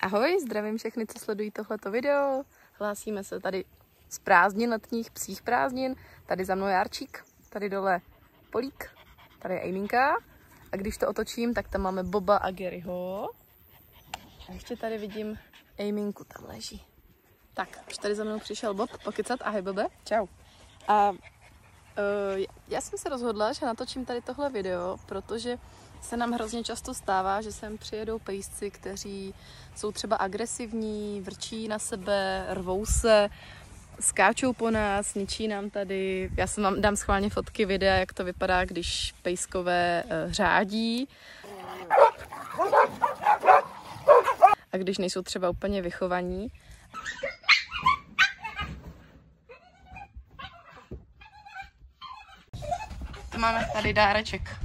Ahoj, zdravím všechny, co sledují tohleto video. Hlásíme se tady z prázdnin letních, psích prázdnin. Tady za mnou je Arčík, tady dole Polík, tady je Ejminka. A když to otočím, tak tam máme Boba a Garyho. A ještě tady vidím Ejminku, tam leží. Tak, už tady za mnou přišel Bob pokecat. Ahoj Bobe, čau. A já jsem se rozhodla, že natočím tady tohle video, protože se nám hrozně často stává, že sem přijedou pejsci, kteří jsou třeba agresivní, vrčí na sebe, rvou se, skáčou po nás, ničí nám tady. Já jsem vám dám schválně fotky, videa, jak to vypadá, když pejskové řádí. A když nejsou třeba úplně vychovaní. To máme tady dáreček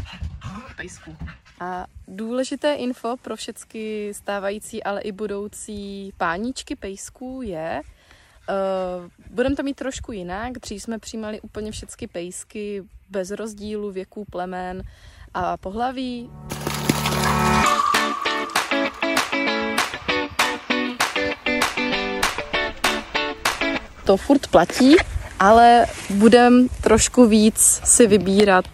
pejsků. A důležité info pro všechny stávající, ale i budoucí páničky pejsků je, budeme to mít trošku jinak. Dřív jsme přijímali úplně všechny pejsky bez rozdílu věků, plemen a pohlaví. To furt platí, ale budeme trošku víc si vybírat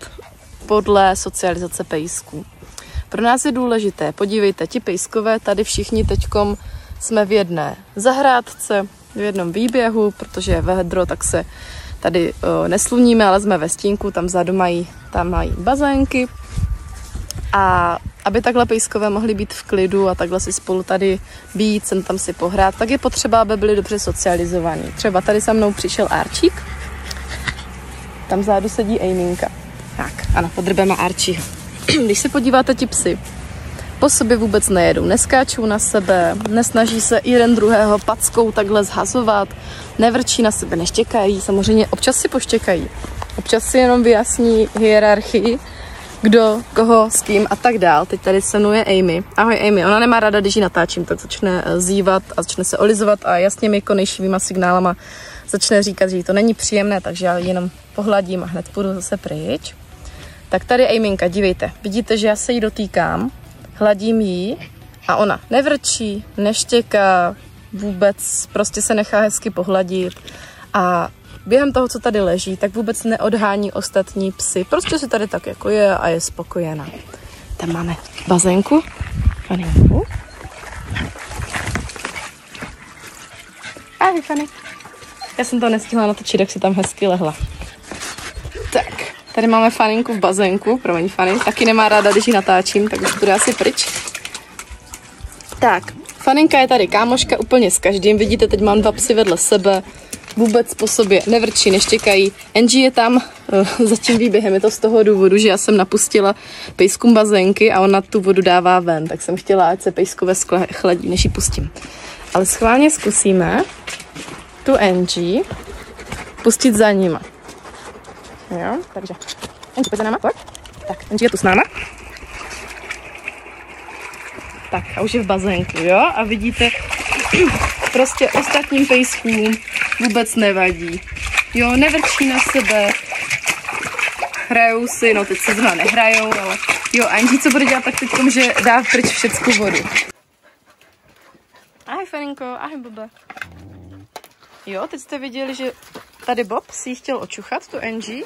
podle socializace pejsků. Pro nás je důležité, podívejte, ti pejskové tady všichni teďkom jsme v jedné zahrádce, v jednom výběhu, protože je vedro, tak se tady nesluníme, ale jsme ve stínku, tam vzadu mají bazénky. A aby takhle pejskové mohly být v klidu a takhle si spolu tady být, sem tam si pohrát, tak je potřeba, aby byli dobře socializovaní. Třeba tady se mnou přišel Arčík, tam vzadu sedí Ejminka. Tak, ano, podrbeme Arčího. Když se podíváte, ti psi po sobě vůbec nejedou, neskáčou na sebe, nesnaží se jeden druhého packou takhle zhazovat, nevrčí na sebe, neštěkají, samozřejmě občas si poštěkají, občas si jenom vyjasní hierarchii, kdo, koho, s kým a tak dál. Teď tady se jmenuje Amy. Ahoj Amy, ona nemá ráda, když ji natáčím, tak začne zívat a začne se olizovat a jasně mi konejšíma signálama začne říkat, že jí to není příjemné, takže já ji jenom pohladím a hned půjdu zase pryč. Tak tady je Ejminka, dívejte, vidíte, že já se jí dotýkám, hladím jí a ona nevrčí, neštěká, vůbec prostě se nechá hezky pohladit a během toho, co tady leží, tak vůbec neodhání ostatní psy. Prostě si tady tak jako je a je spokojená. Tam máme bazénku. Faninku. Ahoj, Fanny. Já jsem to nestihla natočit, jak si tam hezky lehla. Tak, tady máme Faninku v bazénku. Promiň, Fanny. Taky nemá ráda, když ji natáčím, tak už půjde asi pryč. Tak, Faninka je tady kámoška úplně s každým. Vidíte, teď mám dva psy vedle sebe. Vůbec po sobě nevrčí, neštěkají. Angie je tam za tím výběhem, je to z toho důvodu, že já jsem napustila pejskům bazénky a ona tu vodu dává ven, tak jsem chtěla, ať se pejskové chladí, než ji pustím. Ale schválně zkusíme tu Angie pustit za nima. Jo, takže Angie, pojď za náma, pojď. Tak, Angie je tu s náma. Tak a už je v bazénku, jo, a vidíte, prostě ostatním pejskům vůbec nevadí. Jo, nevrčí na sebe, hrajou si, no teď se zrovna nehrajou, ale jo, Angie, co bude dělat tak teďkom, že dá pryč všecku vodu. Ahoj Faninko, ahoj Bobe. Jo, teď jste viděli, že tady Bob si ji chtěl očuchat, tu Angie,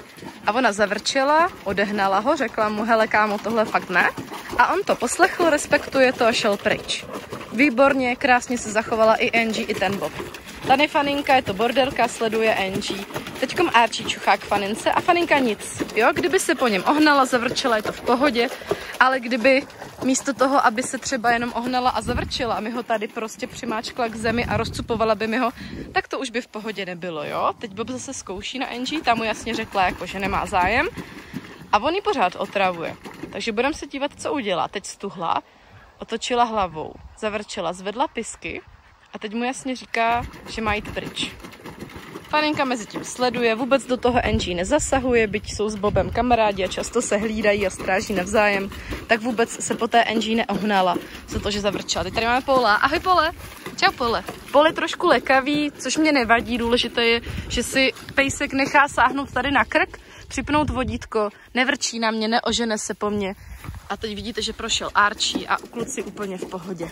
a ona zavrčela, odehnala ho, řekla mu, hele kámo, tohle fakt ne. A on to poslechl, respektuje to a šel pryč. Výborně, krásně se zachovala i Angie, i ten Bob. Tady Faninka, je to borderka, sleduje Angie. Teďkom Archie čuchá k Fanince a Faninka nic. Jo, kdyby se po něm ohnala, zavrčela, je to v pohodě, ale kdyby místo toho, aby se třeba jenom ohnala a zavrčela a mi ho tady prostě přimáčkla k zemi a rozcupovala by mi ho, tak to už by v pohodě nebylo, jo. Teď Bob zase zkouší na Angie, ta mu jasně řekla, jako, že nemá zájem a on ji pořád otravuje. Takže budeme se dívat, co udělá. Teď stuhla, otočila hlavou, zavrčela, zvedla pisky a teď mu jasně říká, že má jít pryč. Faninka mezi tím sleduje, vůbec do toho Angie nezasahuje, byť jsou s Bobem kamarádi a často se hlídají a stráží navzájem, tak vůbec se po té Angie neohnala za to, že zavrčela. Teď tady máme Paula. Ahoj Pole. Čau Pole. Pole je trošku lekavý, což mě nevadí. Důležité je, že si pejsek nechá sáhnout tady na krk, připnout vodítko, nevrčí na mě, neožene se po mně. A teď vidíte, že prošel Archie a kluci úplně v pohodě.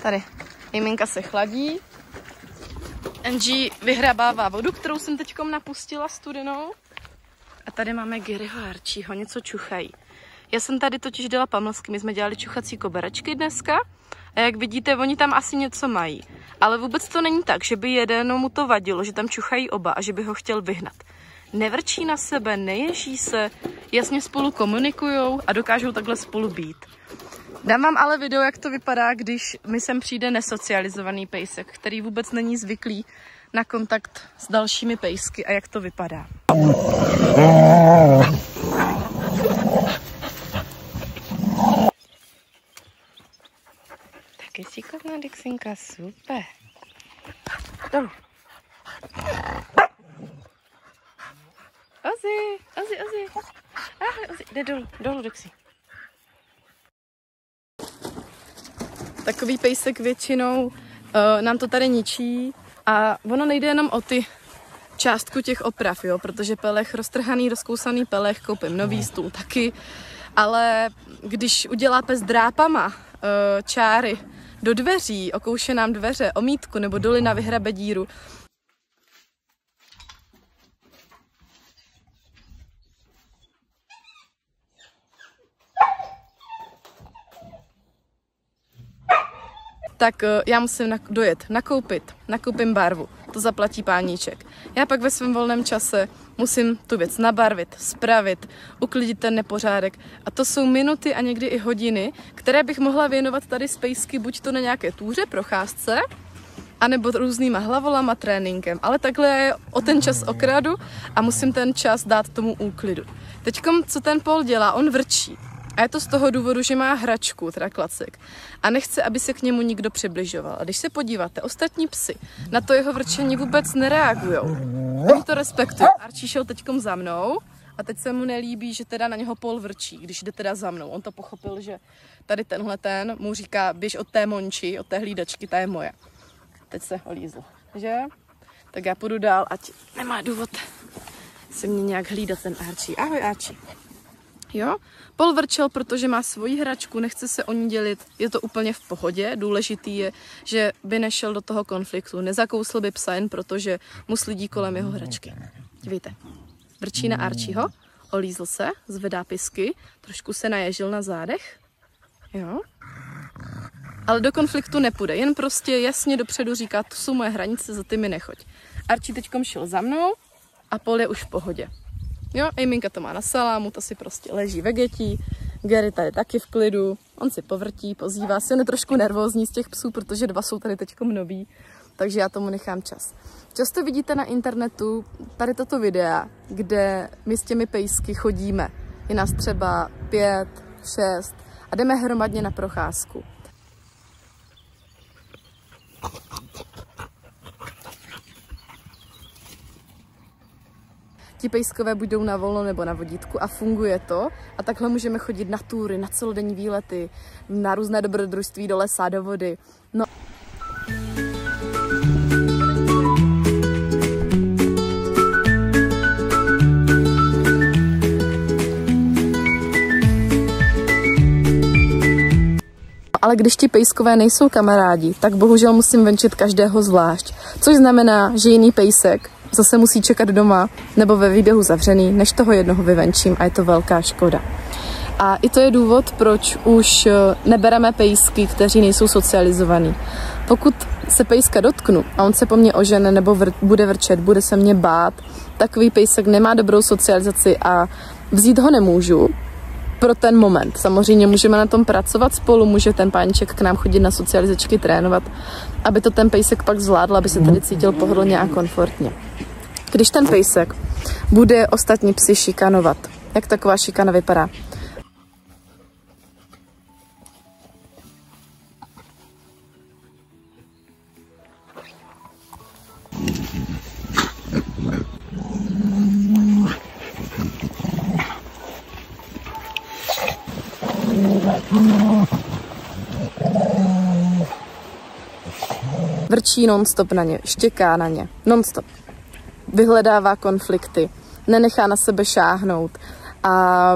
Tady Jiminka se chladí. Angie vyhrabává vodu, kterou jsem teďkom napustila studenou. A tady máme Garyho a Archieho, něco čuchají. Já jsem tady totiž dala pamlsky, my jsme dělali čuchací koberečky dneska. A jak vidíte, oni tam asi něco mají. Ale vůbec to není tak, že by jednomu to vadilo, že tam čuchají oba a že by ho chtěl vyhnat. Nevrčí na sebe, neježí se, jasně spolu komunikujou a dokážou takhle spolu být. Dám vám ale video, jak to vypadá, když mi sem přijde nesocializovaný pejsek, který vůbec není zvyklý na kontakt s dalšími pejsky a jak to vypadá. Tak je šikovná Dixinka, super. Dolů. Ozzy. Ahoj, Ozzy, jde dolů, Dixi. Takový pejsek většinou nám to tady ničí a ono nejde jenom o ty částku těch oprav, jo, protože pelech, roztrhaný, rozkousaný pelech, koupím nový stůl taky, ale když udělá pes drápama čáry do dveří, okouše nám dveře, omítku nebo dolina vyhrabe díru, tak já musím dojet, nakoupím barvu, to zaplatí páníček. Já pak ve svém volném čase musím tu věc nabarvit, spravit, uklidit ten nepořádek a to jsou minuty a někdy i hodiny, které bych mohla věnovat tady z pejsky, buď to na nějaké túře, procházce, anebo různýma hlavolama, tréninkem, ale takhle je o ten čas okradu a musím ten čas dát tomu úklidu. Teďkom, co ten Paul dělá, on vrčí. A je to z toho důvodu, že má hračku, teda klacek, a nechce, aby se k němu nikdo přibližoval. A když se podíváte, ostatní psy na to jeho vrčení vůbec nereagujou. Oni to respektují. Archie šel teďkom za mnou a teď se mu nelíbí, že teda na něho Paul vrčí, když jde teda za mnou. On to pochopil, že tady tenhle mu říká, běž od té Monči, od té hlídačky, ta je moje. Teď se olízl, že? Tak já půjdu dál, ať nemá důvod si mě nějak hlídat ten Archie. Ahoj, Archie. Jo? Paul vrčel, protože má svoji hračku, nechce se o ní dělit, je to úplně v pohodě. Důležitý je, že by nešel do toho konfliktu, nezakousl by psa jen protože mu slidí kolem jeho hračky. Dívejte, vrčí na Archieho, olízl se, zvedá pisky, trošku se naježil na zádech, jo? Ale do konfliktu nepůjde, jen prostě jasně dopředu říká, to jsou moje hranice, za ty mi nechoď. Archie teďkom šel za mnou a Paul je už v pohodě. Jo, Jiminka to má na salámu, to si prostě leží vegetí, Gary tady taky v klidu, on si povrtí, pozývá se, on je trošku nervózní z těch psů, protože 2 jsou tady teďkom noví, takže já tomu nechám čas. Často vidíte na internetu tady toto videa, kde my s těmi pejsky chodíme. Je nás třeba 5, 6 a jdeme hromadně na procházku. Ti pejskové budou na volno nebo na vodítku a funguje to. A takhle můžeme chodit na túry, na celodenní výlety, na různé dobrodružství do lesa, do vody. No. Ale když ti pejskové nejsou kamarádi, tak bohužel musím venčit každého zvlášť. Což znamená, že jiný pejsek zase musí čekat doma nebo ve výběhu zavřený, než toho jednoho vyvenčím a je to velká škoda. A i to je důvod, proč už nebereme pejsky, kteří nejsou socializovaní. Pokud se pejska dotknu a on se po mně ožene nebo bude vrčet, bude se mě bát, takový pejsek nemá dobrou socializaci a vzít ho nemůžu pro ten moment. Samozřejmě můžeme na tom pracovat spolu, může ten páníček k nám chodit na socializačky trénovat, aby to ten pejsek pak zvládl, aby se tady cítil pohodlně a komfortně. Když ten pejsek bude ostatní psy šikanovat, jak taková šikana vypadá? Vrčí non-stop na ně, štěká na ně, non-stop. Vyhledává konflikty, nenechá na sebe šáhnout a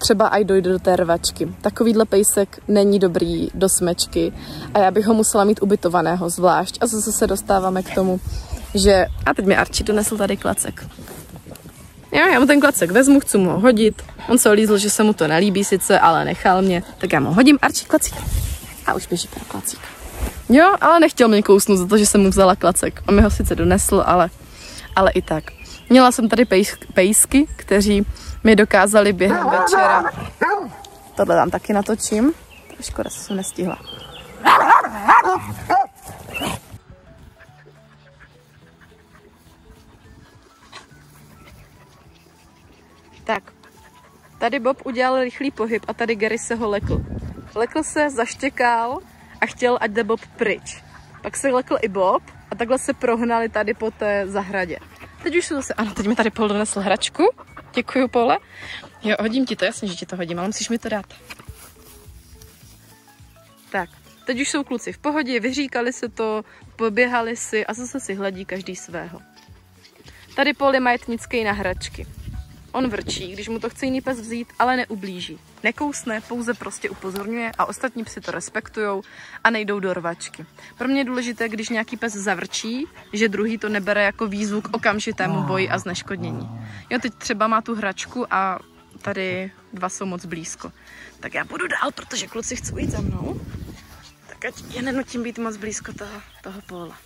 třeba aj dojde do té rvačky. Takovýhle pejsek není dobrý do smečky a já bych ho musela mít ubytovaného zvlášť. A zase se dostáváme k tomu, že... A teď mi Archie donesl tady klacek. Jo, já mu ten klacek vezmu, chci mu ho hodit. On se olízl, že se mu to nelíbí sice, ale nechal mě. Tak já mu hodím, Archie, klacík. A už běží pro klacík. Jo, ale nechtěl mě kousnout za to, že jsem mu vzala klacek. On mi ho sice donesl, ale i tak. Měla jsem tady pejsky, kteří mi dokázali během večera. Tohle tam taky natočím. Škoda, jsem nestihla. Tak, tady Bob udělal rychlý pohyb a tady Gary se ho lekl. Lekl se, zaštěkal a chtěl, ať jde Bob pryč. Pak se lekl i Bob a takhle se prohnali tady po té zahradě. Teď už jsou zase, ano, teď mi tady Paul donesl hračku. Děkuju, Paule. Jo, hodím ti to, jasně, že ti to hodím, ale musíš mi to dát. Tak, teď už jsou kluci v pohodě, vyříkali se to, poběhali si a zase si hledí každý svého. Tady Paul je majetnický na hračky. On vrčí, když mu to chce jiný pes vzít, ale neublíží. Nekousne, pouze prostě upozorňuje a ostatní psi to respektujou a nejdou do rvačky. Pro mě je důležité, když nějaký pes zavrčí, že druhý to nebere jako výzvu k okamžitému boji a zneškodnění. Jo, teď třeba má tu hračku a tady dva jsou moc blízko. Tak já půjdu dál, protože kluci chcou jít za mnou. Tak ať je nenutím být moc blízko toho Paula.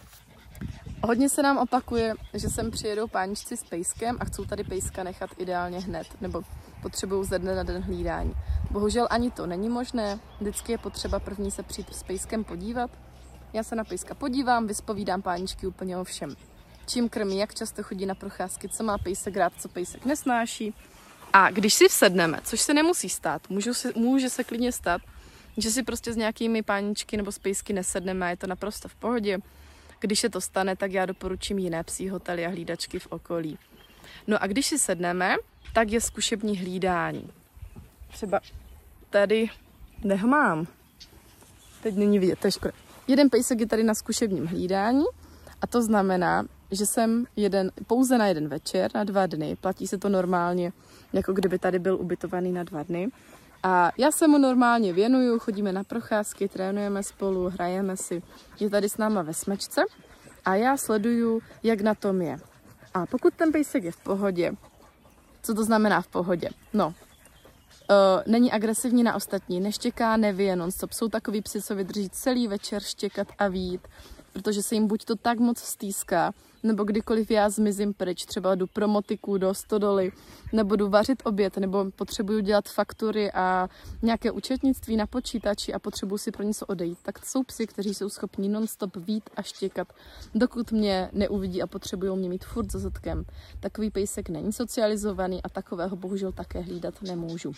Hodně se nám opakuje, že sem přijedou páničci s pejskem a chcou tady pejska nechat ideálně hned, nebo potřebují ze dne na den hlídání. Bohužel ani to není možné, vždycky je potřeba první se přijít s pejskem podívat. Já se na pejska podívám, vyspovídám páničky úplně o všem. Čím krmí, jak často chodí na procházky, co má pejsek rád, co pejsek nesnáší. A když si vsedneme, což se nemusí stát, může se klidně stát, že si prostě s nějakými páničky nebo s pejsky nesedneme a je to naprosto v pohodě. Když se to stane, tak já doporučím jiné psí hotely a hlídačky v okolí. No a když si sedneme, tak je zkušební hlídání. Třeba tady, kde ho mám? Teď není vidět, to je škoda. Jeden pejsek je tady na zkušebním hlídání a to znamená, že jsem pouze na jeden večer, na 2 dny. Platí se to normálně, jako kdyby tady byl ubytovaný na 2 dny. A já se mu normálně věnuju, chodíme na procházky, trénujeme spolu, hrajeme si. Je tady s náma ve smečce a já sleduju, jak na tom je. A pokud ten pejsek je v pohodě, co to znamená v pohodě? No, není agresivní na ostatní, neštěká, nevyje non-stop. Jsou takový psi, co vydrží celý večer štěkat a vít, protože se jim buď to tak moc stýská, nebo kdykoliv já zmizím pryč, třeba jdu pro motiku do stodoly, nebo jdu vařit oběd, nebo potřebuju dělat faktury a nějaké účetnictví na počítači a potřebuju si pro něco odejít, tak to jsou psi, kteří jsou schopni non-stop vít a štěkat, dokud mě neuvidí a potřebují mě mít furt za zadkem. Takový pejsek není socializovaný a takového bohužel také hlídat nemůžu.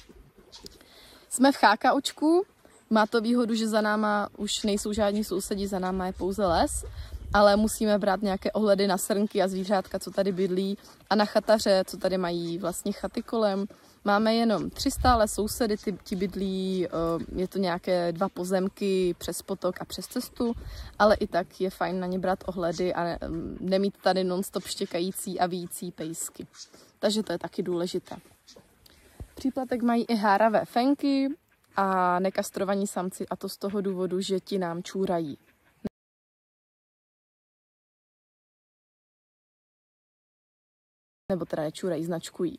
Jsme v chákaučku. Má to výhodu, že za náma už nejsou žádní sousedí, za náma je pouze les, ale musíme brát nějaké ohledy na srnky a zvířátka, co tady bydlí, a na chataře, co tady mají vlastně chaty kolem. Máme jenom 3 stále sousedy, ti bydlí, je to nějaké 2 pozemky přes potok a přes cestu, ale i tak je fajn na ně brát ohledy a nemít tady non-stop štěkající a víjící pejsky. Takže to je taky důležité. Příplatek mají i háravé fenky a nekastrovaní samci, a to z toho důvodu, že ti nám čůrají. Nebo teda nečůrají, značkují.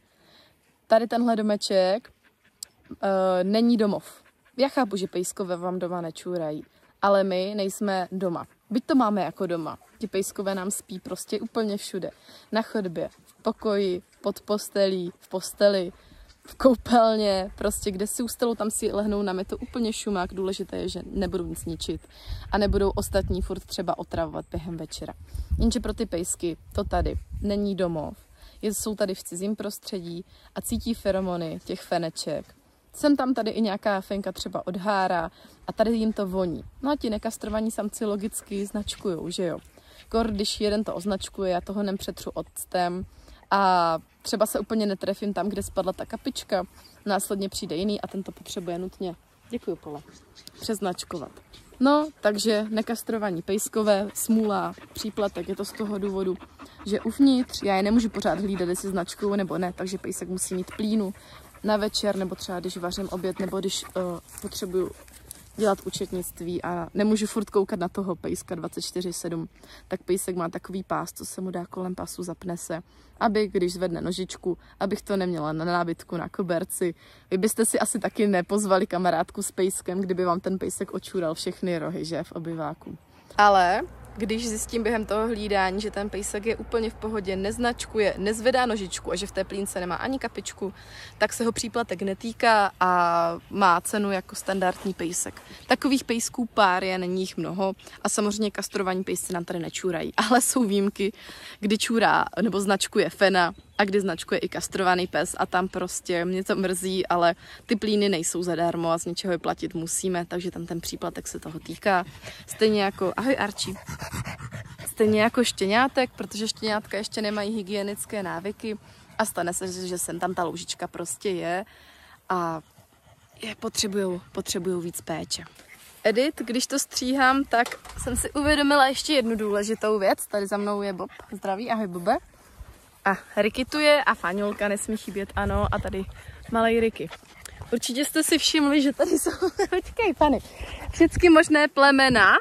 Tady tenhle domeček není domov. Já chápu, že pejskové vám doma nečůrají, ale my nejsme doma. Byť to máme jako doma. Ti pejskové nám spí prostě úplně všude. Na chodbě, v pokoji, pod postelí, v posteli, v koupelně, prostě kde si ustalou, tam si lehnou, nám je to úplně šumák. Důležité je, že nebudou nic ničit a nebudou ostatní furt třeba otravovat během večera. Jenže pro ty pejsky to tady není domov. Jsou tady v cizím prostředí a cítí feromony těch feneček. Sem tam tady i nějaká fenka třeba odhárá a tady jim to voní. No a ti nekastrovaní samci logicky značkujou, že jo. Kor, když jeden to označkuje, já toho nepřetřu octem a třeba se úplně netrefím tam, kde spadla ta kapička, následně přijde jiný a ten to potřebuje nutně, děkuju Pole, přeznačkovat. No, takže nekastrovaní pejskové, smůla, příplatek, je to z toho důvodu, že uvnitř já je nemůžu pořád hlídat, jestli značkuju nebo ne, takže pejsek musí mít plínu na večer, nebo třeba když vařím oběd, nebo když potřebuju dělat účetnictví a nemůžu furt koukat na toho pejska 24/7, tak pejsek má takový pás, co se mu dá kolem pasu, zapne se, aby když zvedne nožičku, abych to neměla na nábytku, na koberci. Vy byste si asi taky nepozvali kamarádku s pejskem, kdyby vám ten pejsek očural všechny rohy, že, v obyváku. Ale když zjistím během toho hlídání, že ten pejsek je úplně v pohodě, neznačkuje, nezvedá nožičku a že v té plínce nemá ani kapičku, tak se ho příplatek netýká a má cenu jako standardní pejsek. Takových pejsků pár je, není jich mnoho a samozřejmě kastrovaní pejsci nám tady nečůrají, ale jsou výjimky, kdy čůrá nebo značkuje fena a kdy značkuje i kastrovaný pes a tam prostě mě to mrzí, ale ty plíny nejsou zadarmo a z něčeho je platit musíme, takže tam ten příplatek se toho týká. Stejně jako, ahoj Archie, stejně jako štěňátek, protože štěňátka ještě nemají hygienické návyky a stane se, že sem tam ta loužička prostě je a potřebujou víc péče. Edit, když to stříhám, tak jsem si uvědomila ještě jednu důležitou věc. Tady za mnou je Bob. Zdraví, ahoj Bobe. A Ricky tu je a Fáňolka nesmí chybět, ano, a tady malej Ricky. Určitě jste si všimli, že tady jsou, počkej, Fanny, všechny možné plemena,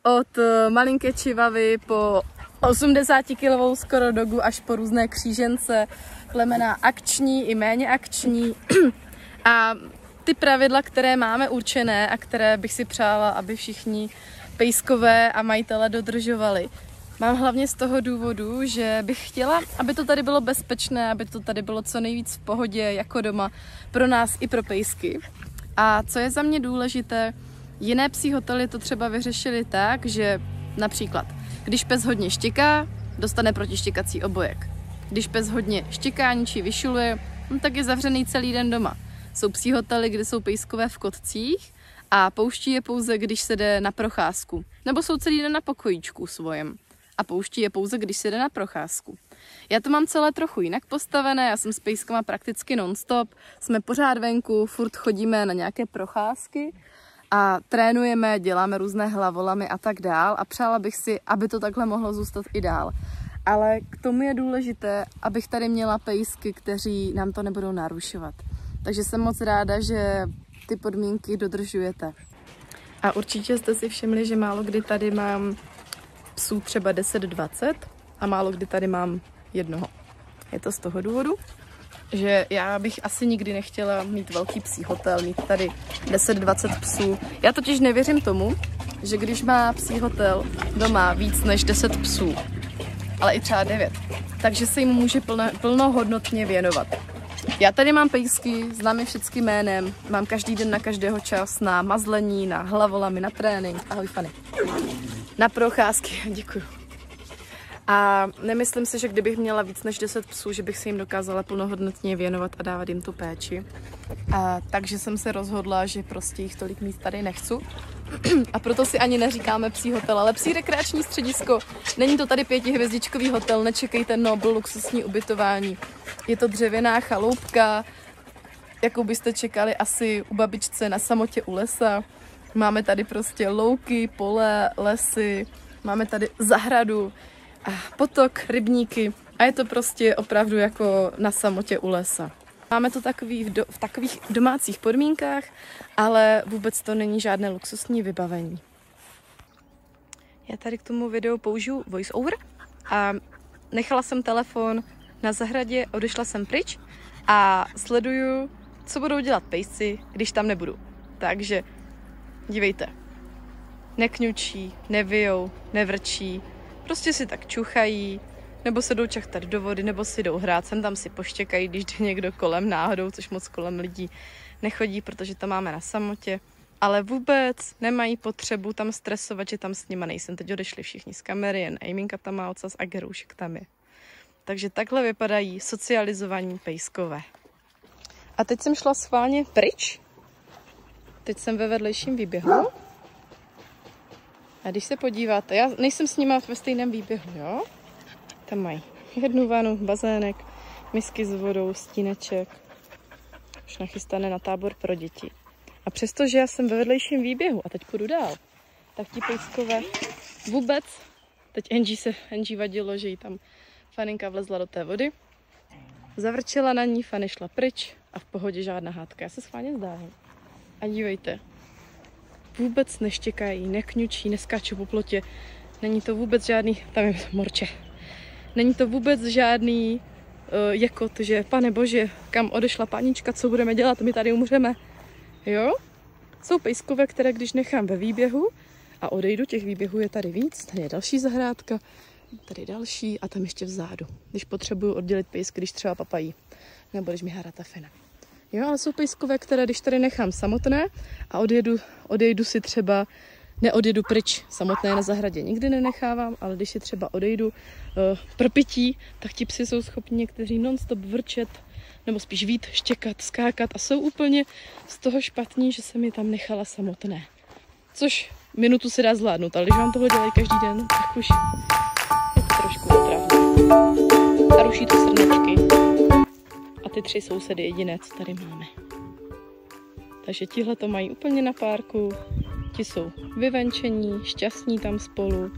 od malinké čivavy po 80kilovou skoro dogu až po různé křížence, plemena akční i méně akční. A ty pravidla, které máme určené a které bych si přála, aby všichni pejskové a majitele dodržovali, mám hlavně z toho důvodu, že bych chtěla, aby to tady bylo bezpečné, aby to tady bylo co nejvíc v pohodě, jako doma, pro nás i pro pejsky. A co je za mě důležité, jiné psí hotely to třeba vyřešili tak, že například, když pes hodně štěká, dostane protištěkací obojek. Když pes hodně štěká, či vyšuluje, tak je zavřený celý den doma. Jsou psí hotely, kde jsou pejskové v kotcích a pouští je pouze, když se jde na procházku. Nebo jsou celý den na pokojíčku svojem a pouští je pouze, když se jde na procházku. Já to mám celé trochu jinak postavené, já jsem s pejskama prakticky non-stop, jsme pořád venku, furt chodíme na nějaké procházky a trénujeme, děláme různé hlavolamy a tak dál a přála bych si, aby to takhle mohlo zůstat i dál. Ale k tomu je důležité, abych tady měla pejsky, kteří nám to nebudou narušovat. Takže jsem moc ráda, že ty podmínky dodržujete. A určitě jste si všimli, že málo kdy tady mám psů třeba 10-20 a málo kdy tady mám jednoho. Je to z toho důvodu, že já bych asi nikdy nechtěla mít velký psí hotel, mít tady 10-20 psů. Já totiž nevěřím tomu, že když má psí hotel doma víc než 10 psů, ale i třeba 9, takže se jim může plnohodnotně věnovat. Já tady mám pejsky, znám je všichni jménem, mám každý den na každého čas na mazlení, na hlavolamy, na trénink. Ahoj Fanny. Na procházky, děkuju. A nemyslím si, že kdybych měla víc než 10 psů, že bych se jim dokázala plnohodnotně věnovat a dávat jim tu péči. Takže jsem se rozhodla, že prostě jich tolik mít tady nechci. A proto si ani neříkáme psí hotel, ale psí rekreační středisko. Není to tady 5hvězdičkový hotel, nečekejte Nobl luxusní ubytování. Je to dřevěná chaloupka, jakou byste čekali asi u babičce na samotě u lesa. Máme tady prostě louky, pole, lesy, máme tady zahradu, a potok, rybníky a je to prostě opravdu jako na samotě u lesa. Máme to v takových domácích podmínkách, ale vůbec to není žádné luxusní vybavení. Já tady k tomu videu použiju voice-over a nechala jsem telefon na zahradě, odešla jsem pryč a sleduju, co budou dělat pejsci, když tam nebudu. Takže dívejte, nekňučí, nevyjou, nevrčí, prostě si tak čuchají, nebo se jdou čachtat do vody, nebo si jdou hrát, sem tam si poštěkají, když jde někdo kolem náhodou, což moc kolem lidí nechodí, protože to máme na samotě. Ale vůbec nemají potřebu tam stresovat, že tam s nima nejsem. Teď odešli všichni z kamery, jen Ejminka tam má ocas a Geroušek tam je. Takže takhle vypadají socializovaní pejskové. A teď jsem šla schválně pryč. Teď jsem ve vedlejším výběhu. A když se podíváte, já nejsem s nima ve stejném výběhu, jo? Tam mají jednu vanu, bazének, misky s vodou, stíneček. Už nachystané na tábor pro děti. A přestože já jsem ve vedlejším výběhu a teď půjdu dál, tak ti pejskové vůbec, teď Angie vadilo, že jí tam Faninka vlezla do té vody, zavrčela na ní, Fanny šla pryč a v pohodě žádná hádka. Já se schválně zdávám. A dívejte, vůbec neštěkají, nekňučí, neskáčou po plotě. Není to vůbec žádný, tam je morče, není to vůbec žádný jako to, že pane bože, kam odešla panička, co budeme dělat, my tady umřeme. Jo? Jsou pejskové, které když nechám ve výběhu a odejdu, těch výběhů je tady víc, tady je další zahrádka, tady další a tam ještě vzadu, když potřebuju oddělit pejsky, když třeba papají, nebo když mi há ratafena. Jo, ale jsou pejskové, které když tady nechám samotné a odejdu si třeba, neodjedu pryč samotné na zahradě, nikdy nenechávám, ale když si třeba odejdu pro pití, tak ti psi jsou schopni někteří non-stop vrčet, nebo spíš vít, štěkat, skákat a jsou úplně z toho špatní, že jsem je tam nechala samotné. Což minutu se dá zvládnout, ale když vám tohle dělají každý den, tak už je to trošku otrávné. A ruší to srnečky. A ty 3 sousedy jediné, co tady máme. Takže tihle to mají úplně na párku. Ti jsou vyvenčení, šťastní tam spolu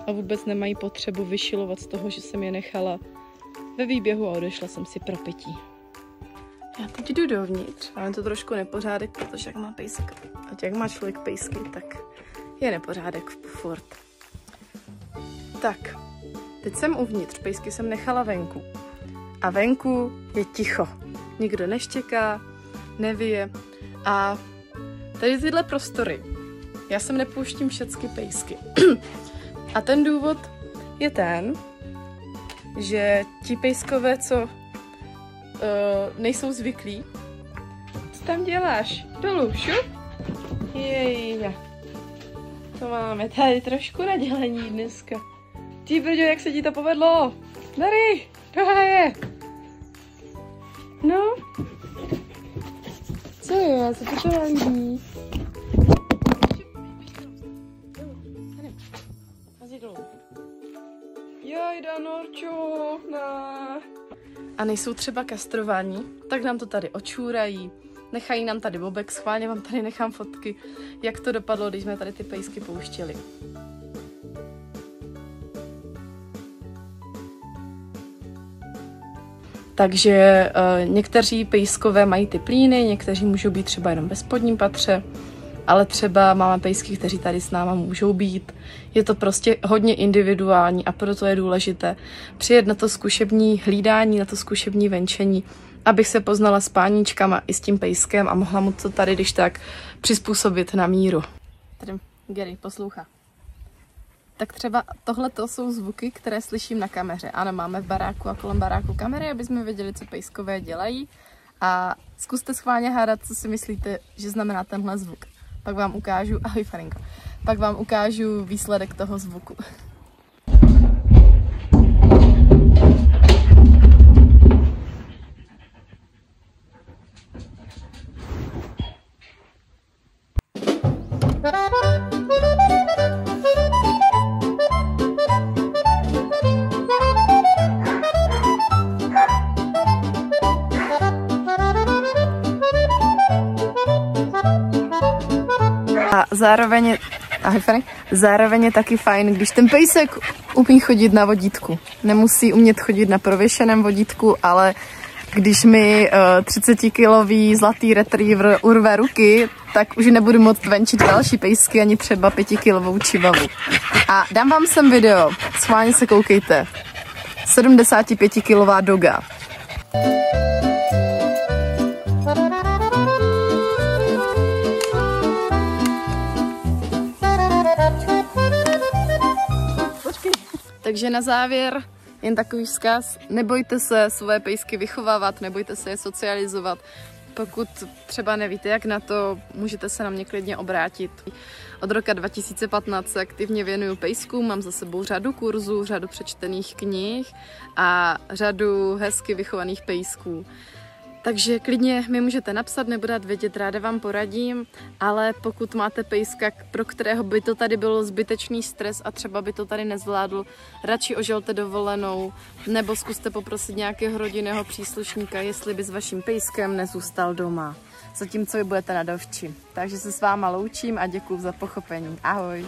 a vůbec nemají potřebu vyšilovat z toho, že jsem je nechala ve výběhu a odešla jsem si pro pití. Já teď jdu dovnitř, ale to trošku nepořádek, protože jak má člověk pejsky, tak je nepořádek furt. Tak, teď jsem uvnitř, pejsky jsem nechala venku. A venku je ticho. Nikdo neštěká, nevyje. A tady tyhle prostory, já sem nepouštím všecky pejsky. A ten důvod je ten, že ti pejskové, co nejsou zvyklí, co tam děláš? Dolů, šup? Jej, to máme tady trošku na dělení dneska. Ty brďo, jak se ti to povedlo? Tady, tohle je. No, co je, co to vám líbí? Jojda, Norčo, na. A nejsou třeba kastrovaní, tak nám to tady očůrají, nechají nám tady bobek, schválně vám tady nechám fotky, jak to dopadlo, když jsme tady ty pejsky pouštěli. Takže někteří pejskové mají ty plíny, někteří můžou být třeba jenom ve spodním patře, ale třeba máme pejsky, kteří tady s náma můžou být. Je to prostě hodně individuální a proto je důležité přijet na to zkušební hlídání, na to zkušební venčení, abych se poznala s páníčkama i s tím pejskem a mohla mu to tady, když tak, přizpůsobit na míru. Tady Gary poslouchá. Tak třeba tohle jsou zvuky, které slyším na kameře. Ano, máme v baráku a kolem baráku kamery, aby jsme věděli, co pejskové dělají. A zkuste schválně hádat, co si myslíte, že znamená tenhle zvuk. Pak vám ukážu, ahoj Farinko, pak vám ukážu výsledek toho zvuku. A zároveň je taky fajn, když ten pejsek umí chodit na vodítku. Nemusí umět chodit na prověšeném vodítku, ale když mi 30-kilový zlatý retriever urve ruky, tak už nebudu moct venčit další pejsky, ani třeba 5-kilovou čivavu. A dám vám sem video, schválně se koukejte. 75-kilová doga. Takže na závěr jen takový vzkaz, nebojte se svoje pejsky vychovávat, nebojte se je socializovat. Pokud třeba nevíte, jak na to, můžete se na mě klidně obrátit. Od roku 2015 se aktivně věnuju pejskům, mám za sebou řadu kurzů, řadu přečtených knih a řadu hezky vychovaných pejsků. Takže klidně mi můžete napsat, nebudu dát vědět, ráda vám poradím, ale pokud máte pejska, pro kterého by to tady bylo zbytečný stres a třeba by to tady nezvládl, radši oželte dovolenou nebo zkuste poprosit nějakého rodinného příslušníka, jestli by s vaším pejskem nezůstal doma, zatímco vy budete na dovči. Takže se s váma loučím a děkuju za pochopení. Ahoj!